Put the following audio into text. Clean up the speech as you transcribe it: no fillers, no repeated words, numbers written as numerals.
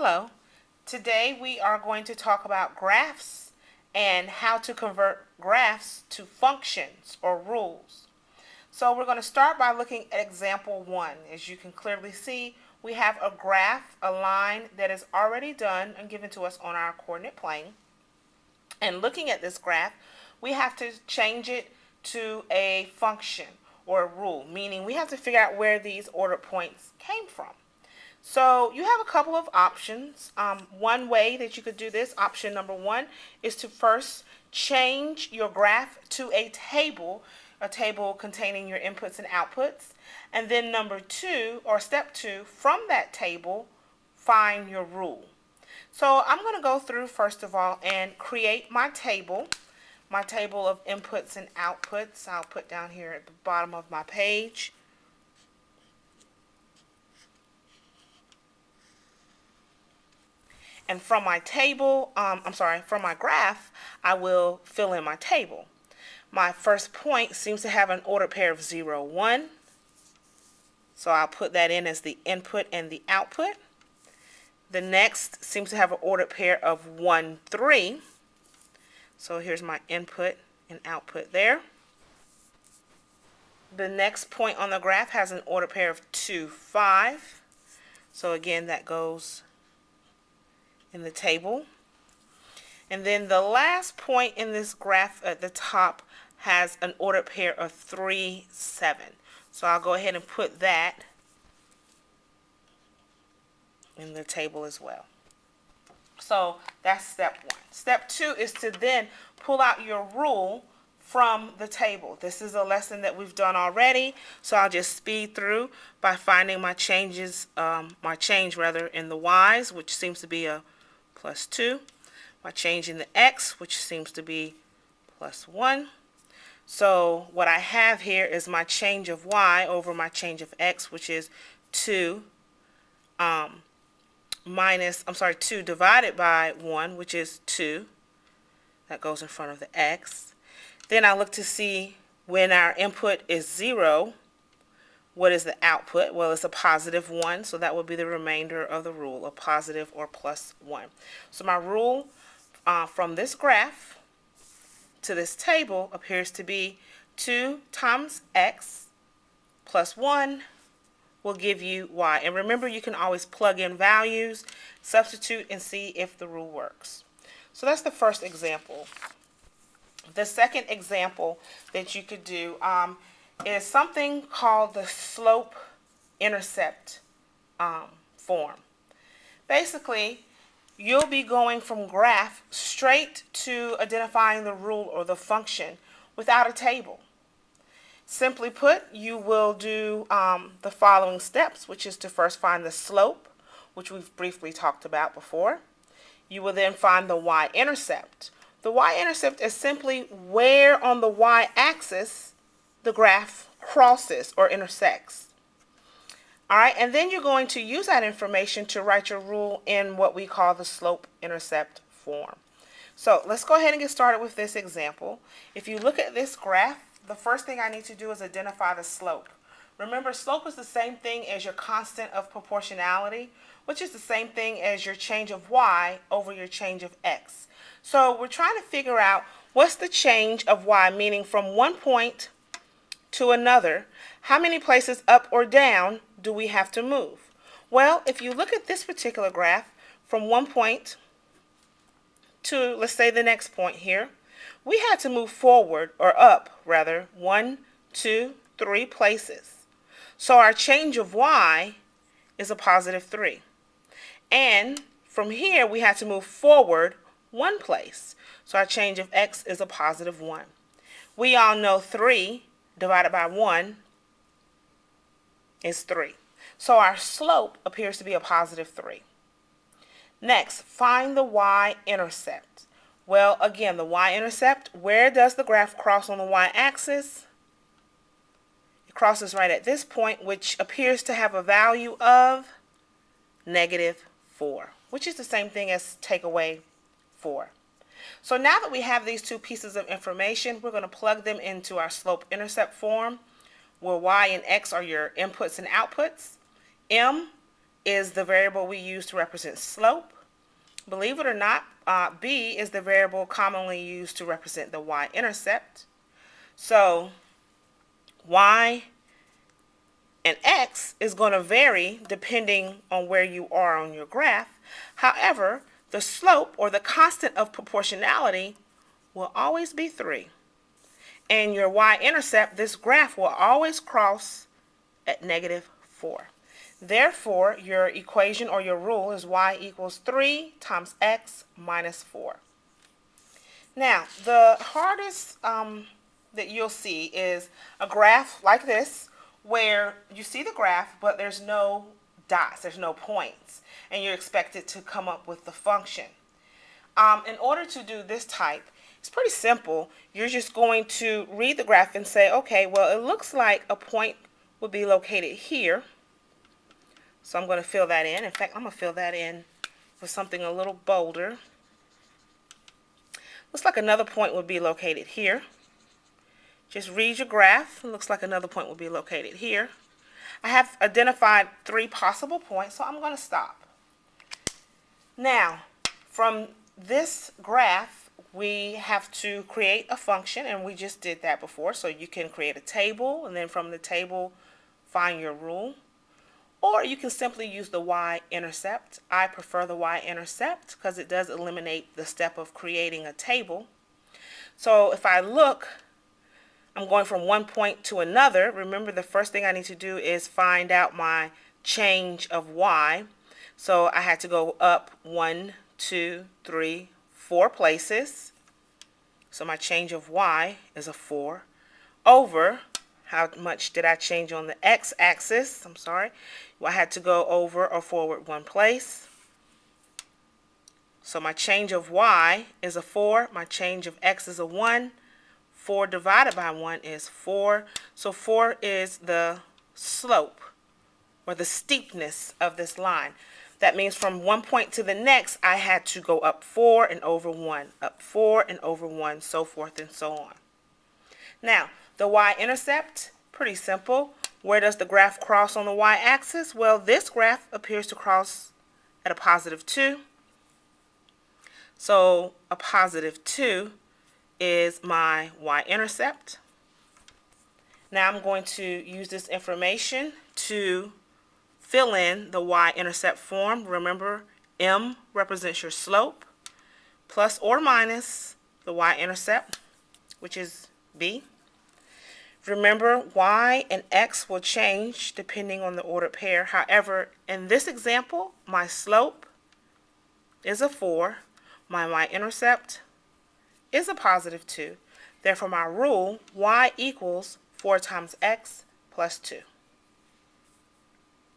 Hello. Today we are going to talk about graphs and how to convert graphs to functions or rules. So we're going to start by looking at example 1. As you can clearly see, we have a graph, a line that is already done and given to us on our coordinate plane. And looking at this graph, we have to change it to a function or a rule, meaning we have to figure out where these ordered points came from. So you have a couple of options. One way that you could do this, option number 1, is to first change your graph to a table containing your inputs and outputs. And then number 2, or step 2, from that table, find your rule. So I'm going to go through first of all and create my table of inputs and outputs. I'll put down here at the bottom of my page. And from my table, from my graph, I will fill in my table. My first point seems to have an ordered pair of 0, 1. So I'll put that in as the input and the output. The next seems to have an ordered pair of 1, 3. So here's my input and output there. The next point on the graph has an ordered pair of 2, 5. So again, that goes in the table. And then the last point in this graph at the top has an ordered pair of 3, 7. So I'll go ahead and put that in the table as well. So that's step 1. Step 2 is to then pull out your rule from the table. This is a lesson that we've done already, so I'll just speed through by finding my change in the y's, which seems to be a +2, my change in the x, which seems to be +1. So what I have here is my change of y over my change of x, which is 2 2 divided by 1, which is 2. That goes in front of the x. Then I look to see when our input is 0, what is the output? Well, it's a +1, so that would be the remainder of the rule, a positive or +1. So my rule from this graph to this table appears to be 2 times x plus 1 will give you y. And remember, you can always plug in values, substitute, and see if the rule works. So that's the first example. The second example that you could do is something called the slope-intercept form. Basically, you'll be going from graph straight to identifying the rule or the function without a table. Simply put, you will do the following steps, which is to first find the slope, which we've briefly talked about before. You will then find the y-intercept. The y-intercept is simply where on the y-axis the graph crosses or intersects. All right, and then you're going to use that information to write your rule in what we call the slope-intercept form. So let's go ahead and get started with this example. If you look at this graph, the first thing I need to do is identify the slope. Remember, slope is the same thing as your constant of proportionality, which is the same thing as your change of y over your change of x. So we're trying to figure out what's the change of y, meaning from one point to another, how many places up or down do we have to move? Well, if you look at this particular graph, from one point to, let's say, the next point here, we had to move forward, or up rather, 1, 2, 3 places. So our change of y is a +3. And from here we had to move forward 1 place. So our change of x is a +1. We all know 3 divided by 1 is 3. So our slope appears to be a +3. Next, find the y-intercept. Well, again, the y-intercept, where does the graph cross on the y-axis? It crosses right at this point, which appears to have a value of -4, which is the same thing as take away 4. So now that we have these two pieces of information, we're going to plug them into our slope-intercept form, where y and x are your inputs and outputs. M is the variable we use to represent slope. Believe it or not, b is the variable commonly used to represent the y-intercept. So y and x is going to vary depending on where you are on your graph. However, the slope, or the constant of proportionality, will always be 3. And your y-intercept, this graph, will always cross at -4. Therefore, your equation or your rule is y equals 3 times x minus 4. Now, the hardest that you'll see is a graph like this, where you see the graph, but there's no dots, there's no points, and you're expected to come up with the function. In order to do this type, it's pretty simple. You're just going to read the graph and say, okay, well, it looks like a point would be located here. So I'm going to fill that in. In fact, I'm going to fill that in with something a little bolder. Looks like another point would be located here. Just read your graph. It looks like another point will be located here. I have identified 3 possible points, so I'm going to stop. Now, from this graph, we have to create a function, and we just did that before. So you can create a table, and then from the table, find your rule. Or you can simply use the y-intercept. I prefer the y-intercept because it does eliminate the step of creating a table. So if I look, I'm going from one point to another. Remember, the first thing I need to do is find out my change of y. So I had to go up 1, 2, 3, 4 places. So my change of y is a 4 over, how much did I change on the x-axis? I'm sorry. Well, I had to go over or forward 1 place. So my change of y is a 4. My change of x is a 1. 4 divided by 1 is 4. So 4 is the slope, or the steepness of this line. That means from one point to the next, I had to go up 4 and over 1, up 4 and over 1, so forth and so on. Now, the y-intercept, pretty simple. Where does the graph cross on the y-axis? Well, this graph appears to cross at a +2. So a +2 is my y-intercept. Now I'm going to use this information to fill in the y-intercept form. Remember, m represents your slope, plus or minus the y-intercept, which is b. Remember, y and x will change depending on the ordered pair. However, in this example, my slope is a 4. My y-intercept is a +2. Therefore, my rule, y equals 4 times x plus 2.